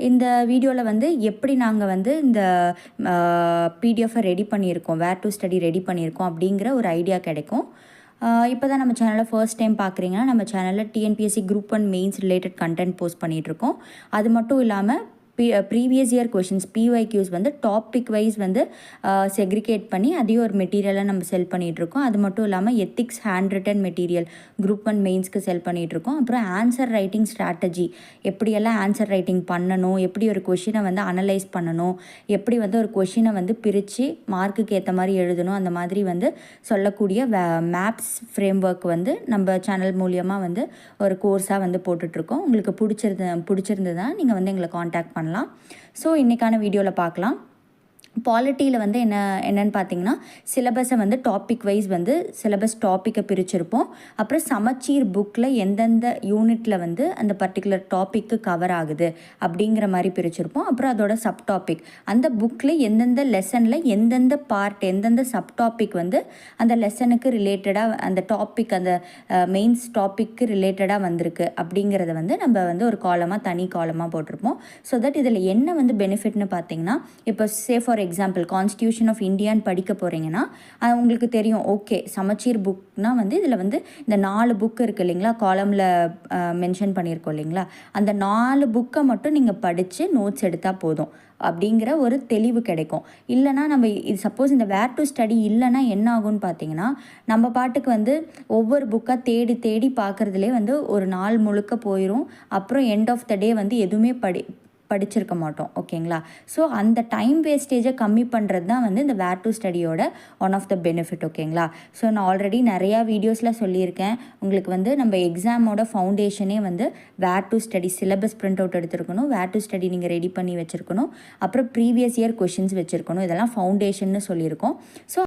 இந்த வீடியோவில் வந்து எப்படி நாங்கள் வந்து இந்த பிடிஎஃபை ரெடி பண்ணியிருக்கோம், வேர் டு ஸ்டடி ரெடி பண்ணியிருக்கோம் அப்படிங்கிற ஒரு ஐடியா கிடைக்கும். இப்போ தான் நம்ம சேனலை ஃபர்ஸ்ட் டைம் பார்க்குறீங்கன்னா, நம்ம சேனலில் TNPSC group 1 mains related content post பண்ணிகிட்ருக்கோம். அது மட்டும் இல்லாமல் ப்ரீவியஸ் இயர் கொஷின்ஸ் பிஒய்க்யூஸ் வந்து டாபிக் வைஸ் வந்து செக்ரிகேட் பண்ணி அதையும் ஒரு மெட்டீரியலாக நம்ம செல் பண்ணிகிட்ருக்கோம். அது மட்டும் இல்லாமல் ethics hand return material group 1 மெயின்ஸ்க்கு செல் பண்ணிகிட்ருக்கோம். அப்புறம் ஆன்சர் ரைட்டிங் ஸ்ட்ராட்டஜி, எப்படியெல்லாம் ஆன்சர் ரைட்டிங் பண்ணணும், எப்படி ஒரு கொஷினை வந்து அனலைஸ் பண்ணணும், எப்படி வந்து ஒரு கொஷினை வந்து பிரித்து மார்க்குக்கு ஏற்ற மாதிரி எழுதணும், அந்த மாதிரி வந்து சொல்லக்கூடிய மேப்ஸ் ஃப்ரேம் ஒர்க் வந்து நம்ம சேனல் மூலியமாக வந்து ஒரு கோர்ஸாக வந்து போட்டுட்ருக்கோம். உங்களுக்கு பிடிச்சிருந்ததுன்னா நீங்கள் வந்து எங்களை காண்டாக்ட் பண்ணலாம். ஸோ இன்றைக்கான வீடியோவில் பார்க்கலாம். பாலிட்டியில் வந்து என்னென்னு பார்த்தீங்கன்னா, சிலபஸை வந்து டாபிக் வைஸ் வந்து சிலபஸ் டாப்பிக்கை பிரிச்சிருப்போம். அப்புறம் சமச்சீர் புக்கில் எந்தெந்த யூனிட்டில் வந்து அந்த பர்டிகுலர் டாப்பிக்கு கவர் ஆகுது அப்படிங்கிற மாதிரி பிரிச்சிருப்போம். அப்புறம் அதோட சப் டாபிக், அந்த புக்கில் எந்தெந்த லெசனில் எந்தெந்த பார்ட் எந்தெந்த சப் டாபிக் வந்து அந்த லெசனுக்கு ரிலேட்டடாக, அந்த டாபிக் அந்த மெயின்ஸ் டாப்பிக்கு ரிலேட்டடாக வந்திருக்கு அப்படிங்கிறத வந்து நம்ம வந்து ஒரு தனி காலமாக போட்டிருப்போம். ஸோ தட் இதில் என்ன வந்து பெனிஃபிட்னு பார்த்தீங்கன்னா, இப்போ ஃபார் எக்ஸாம்பிள் கான்ஸ்டியூஷன் ஆஃப் இந்தியான்னு படிக்க போகிறீங்கன்னா உங்களுக்கு தெரியும், ஓகே சமச்சீர் புக்னால் வந்து இதில் வந்து இந்த 4 புக்கு இருக்குது இல்லைங்களா, காலமில் மென்ஷன் பண்ணியிருக்கோம் இல்லைங்களா, அந்த 4 புக்கை மட்டும் நீங்கள் படித்து நோட்ஸ் எடுத்தால் போதும் அப்படிங்கிற ஒரு தெளிவு கிடைக்கும். இல்லைனா நம்ம இது சப்போஸ் இந்த வேர் டு ஸ்டடி இல்லைனா என்ன ஆகும்னு பார்த்தீங்கன்னா, நம்ம பாட்டுக்கு வந்து ஒவ்வொரு புக்காக தேடி தேடி பார்க்குறதுலே வந்து ஒரு நாள் முழுக்க போயிடும். அப்புறம் எண்ட் ஆஃப் த டே வந்து எதுவுமே படிச்சிருக்க மாட்டோம். ஓகேங்களா? ஸோ அந்த டைம் வேஸ்டேஜை கம்மி பண்ணுறது தான் வந்து இந்த வேர் டு ஸ்டடியோட ஒன் ஆஃப் த பெனிஃபிட். ஓகேங்களா? ஸோ நான் ஆல்ரெடி நிறையா வீடியோஸில் சொல்லியிருக்கேன், உங்களுக்கு வந்து நம்ம எக்ஸாமோட ஃபவுண்டேஷனே வந்து where to study syllabus print out எடுத்துருக்கணும், வேர் டு ஸ்டடி நீங்கள் ரெடி பண்ணி வச்சுருக்கணும், அப்புறம் ப்ரீவியஸ் இயர் கொஷின்ஸ் வச்சுருக்கணும். இதெல்லாம் ஃபவுண்டேஷன்னு சொல்லியிருக்கோம். ஸோ